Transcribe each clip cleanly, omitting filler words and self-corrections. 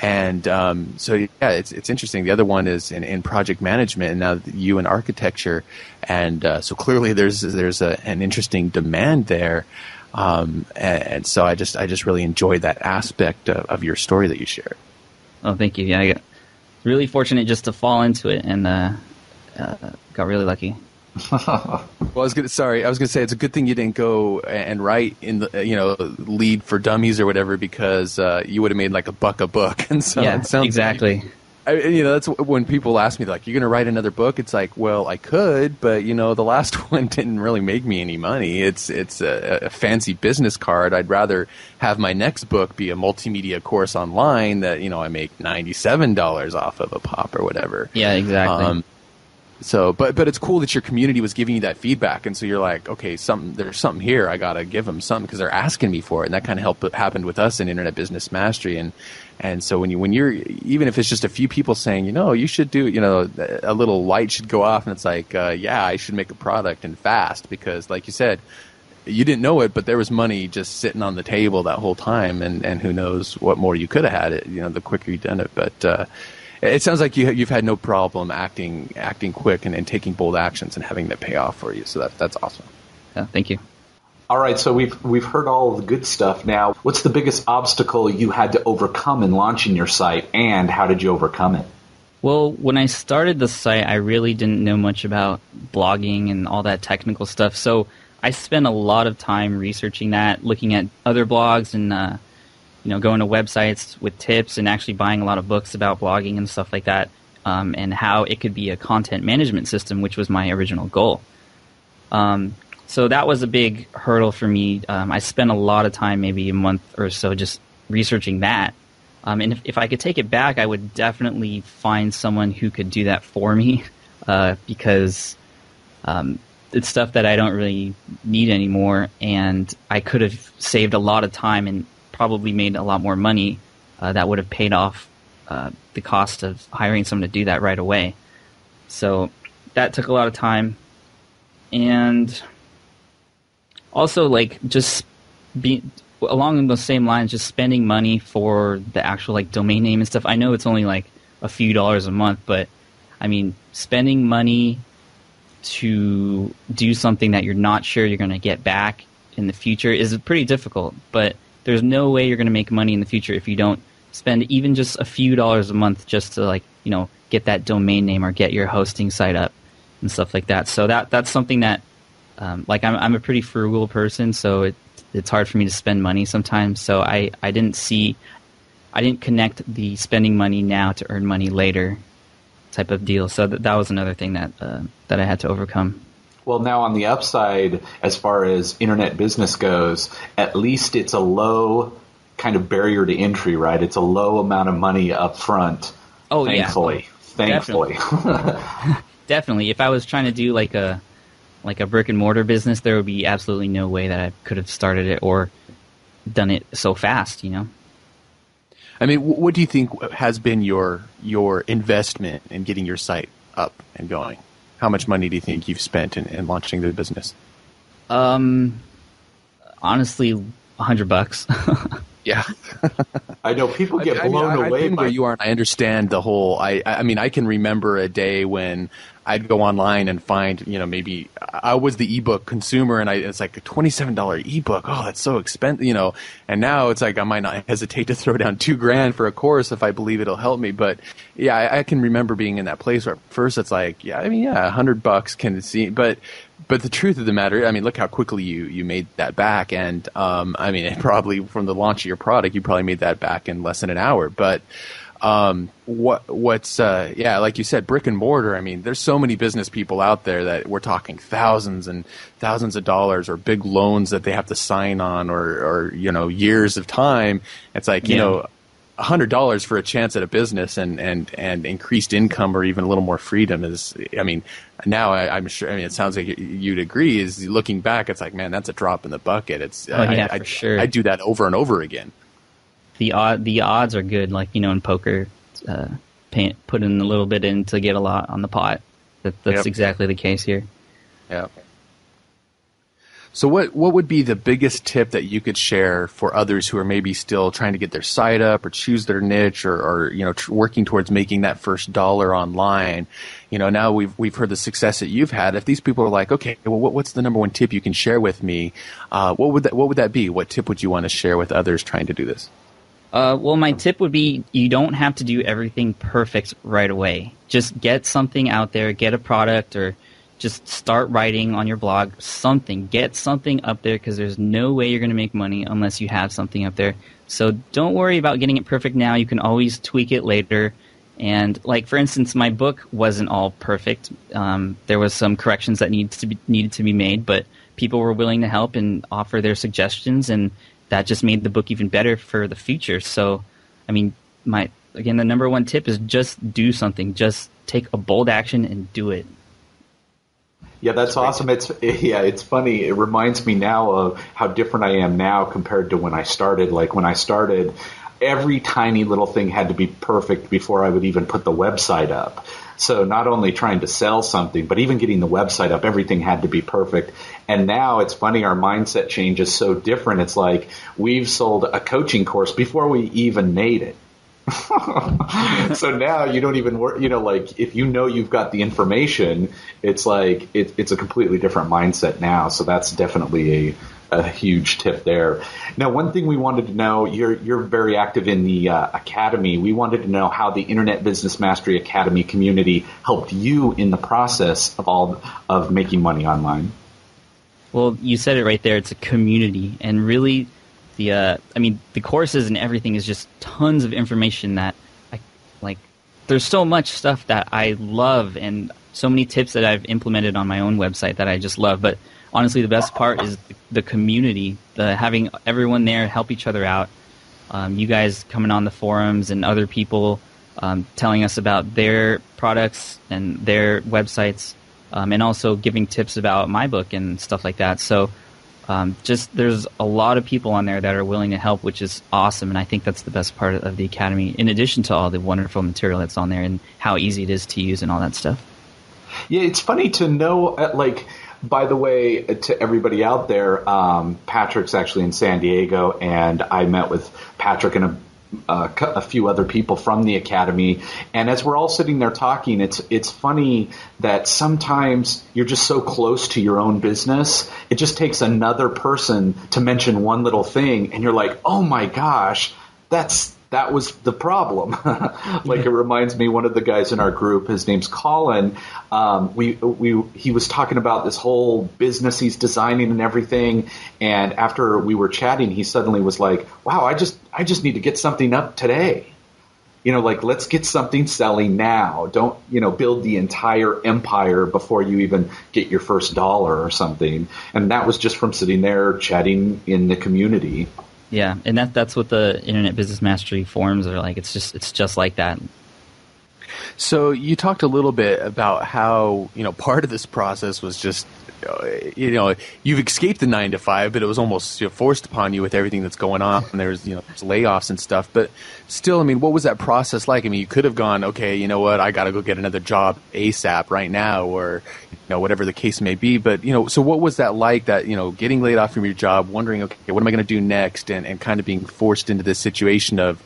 And so yeah, it's interesting. The other one is in project management, and now you in architecture, and so clearly there's an interesting demand there. And so I just really enjoyed that aspect of your story that you shared. Oh, thank you. Yeah, I got really fortunate just to fall into it, and got really lucky. Well, I was gonna say it's a good thing you didn't go and write in the lead for dummies or whatever, because you would have made like $1 a book. And so yeah, it sounds exactly. That's when people ask me, like, you're gonna write another book. It's like, well, I could, but the last one didn't really make me any money. It's a fancy business card. I'd rather have my next book be a multimedia course online that I make $97 off of a pop or whatever. Yeah, exactly. So, but it's cool that your community was giving you that feedback, and so you're like, okay, there's something here. I gotta give them something because they're asking me for it, and that kind of happened with us in Internet Business Mastery, and so when you're even if it's just a few people saying, you should do, a little light should go off, and it's like, yeah, I should make a product and fast, because like you said, you didn't know it, but there was money just sitting on the table that whole time, and who knows what more you could have had it, the quicker you done it, but. It sounds like you've had no problem acting quick and taking bold actions and having that pay off for you. So that's awesome. Yeah, thank you. All right, so we've heard all of the good stuff. Now, what's the biggest obstacle you had to overcome in launching your site, and how did you overcome it? Well, when I started the site, I really didn't know much about blogging and all that technical stuff. So I spent a lot of time researching that, looking at other blogs and going to websites with tips and actually buying a lot of books about blogging and stuff like that, and how it could be a content management system, which was my original goal. So that was a big hurdle for me. I spent a lot of time, maybe a month or so, just researching that. And if I could take it back, I would definitely find someone who could do that for me, because it's stuff that I don't really need anymore, and I could have saved a lot of time and probably made a lot more money that would have paid off the cost of hiring someone to do that right away. So that took a lot of time. And also, just along those same lines, just spending money for the actual domain name and stuff. I know it's only a few dollars a month, but I mean, spending money to do something that you're not sure you're going to get back in the future is pretty difficult, but there's no way you're going to make money in the future if you don't spend even just a few dollars a month just to get that domain name or get your hosting site up and stuff like that. So that's something that I'm a pretty frugal person, so it's hard for me to spend money sometimes. So I didn't connect the spending money now to earn money later type of deal. So that was another thing that I had to overcome. Well, now on the upside, as far as internet business goes, at least it's a low kind of barrier to entry, right? It's a low amount of money up front. Oh, thankfully. Yeah. Thankfully. Definitely. If I was trying to do a brick and mortar business, there would be absolutely no way that I could have started it or done it so fast, I mean, what do you think has been your investment in getting your site up and going? How much money do you think you've spent in launching the business? Honestly, $100. Yeah. I know people get blown away by where you are. I understand the whole. I mean, I can remember a day when I'd go online and find, maybe I was the ebook consumer, and it's like a $27 ebook. Oh, that's so expensive, And now it's like I might not hesitate to throw down $2,000 for a course if I believe it'll help me. But yeah, I can remember being in that place where at first it's like, $100 can see, but the truth of the matter, I mean, look how quickly you made that back, and I mean, it probably from the launch of your product, you probably made that back in less than an hour. But what's like you said, brick and mortar. I mean, there's so many business people out there that we're talking thousands and thousands of dollars, or big loans that they have to sign on, or years of time. It's like $100 for a chance at a business and increased income, or even a little more freedom is, I mean, now I'm sure, I mean, it sounds like you'd agree, is looking back, it's like, man, that's a drop in the bucket. It's, for sure. I do that over and over again. The odds are good, in poker, put in a little bit in to get a lot on the pot. That's exactly the case here. Yeah. So what would be the biggest tip that you could share for others who are maybe still trying to get their site up or choose their niche or working towards making that first dollar online? Now we've heard the success that you've had. If these people are like, okay, well, what's the number one tip you can share with me? What would that be? What tip would you want to share with others trying to do this? Well, my tip would be you don't have to do everything perfect right away. Just get something out there, get a product, or just start writing on your blog something. Get something up there because there's no way you're going to make money unless you have something up there. So don't worry about getting it perfect now. You can always tweak it later. And like, for instance, my book wasn't all perfect. There was some corrections that needed to be made, but people were willing to help and offer their suggestions, and that just made the book even better for the future. So, I mean, the number one tip is just do something. Just take a bold action and do it. Yeah, that's awesome. It's funny. It reminds me now of how different I am now compared to when I started. Like when I started, every tiny little thing had to be perfect before I would even put the website up. So not only trying to sell something, but even getting the website up, everything had to be perfect. And now it's funny, our mindset change is so different. It's like we've sold a coaching course before we even made it. So now you don't even work, like if you've got the information, it's like it's a completely different mindset now. So that's definitely a huge tip there. Now, one thing we wanted to know, you're very active in the Academy. We wanted to know how the Internet Business Mastery Academy community helped you in the process of making money online. Well, you said it right there. It's a community, and really, the courses and everything is just tons of information that there's so much stuff that I love, and so many tips that I've implemented on my own website that I just love. But honestly, the best part is the community, having everyone there help each other out. You guys coming on the forums and other people telling us about their products and their websites, and also giving tips about my book and stuff like that. So there's a lot of people on there that are willing to help, which is awesome. And I think that's the best part of the Academy, in addition to all the wonderful material that's on there and how easy it is to use and all that stuff. Yeah, it's funny to know, by the way, to everybody out there, Patrick's actually in San Diego, and I met with Patrick and a few other people from the Academy. And as we're all sitting there talking, it's funny that sometimes you're just so close to your own business. It just takes another person to mention one little thing, and you're like, oh my gosh, that was the problem. It reminds me, one of the guys in our group, his name's Colin. He was talking about this whole business he's designing and everything. And after we were chatting, he suddenly was like, wow, I just need to get something up today. Let's get something selling now. Don't, build the entire empire before you even get your first dollar or something. And that was just from sitting there chatting in the community. Yeah, and that's what the Internet Business Mastery forums are like. It's just like that. So you talked a little bit about how, part of this process was just, you've escaped the 9-to-5, but it was almost forced upon you with everything that's going on. And there's layoffs and stuff. But still, what was that process like? You could have gone, okay, you know what, I got to go get another job ASAP right now, or whatever the case may be. But so what was that like? That getting laid off from your job, wondering, okay, what am I going to do next, and kind of being forced into this situation of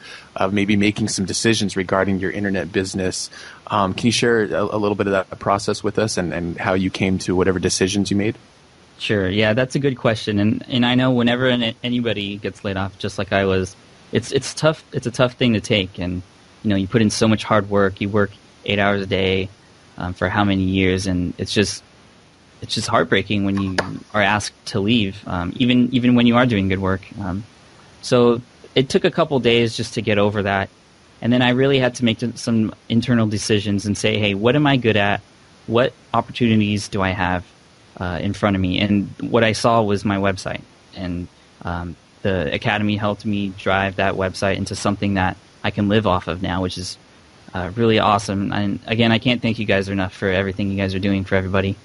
maybe making some decisions regarding your internet business. Can you share a little bit of that process with us and how you came to whatever decisions you made? Sure. Yeah, that's a good question. And I know whenever anybody gets laid off, just like I was, it's tough. It's a tough thing to take. And, you put in so much hard work. You work 8 hours a day for how many years. And it's just heartbreaking when you are asked to leave, even when you are doing good work. So it took a couple days just to get over that. And then I really had to make some internal decisions and say, hey, what am I good at? What opportunities do I have in front of me? And what I saw was my website. And the Academy helped me drive that website into something that I can live off of now, which is really awesome. And again, I can't thank you guys enough for everything you guys are doing for everybody.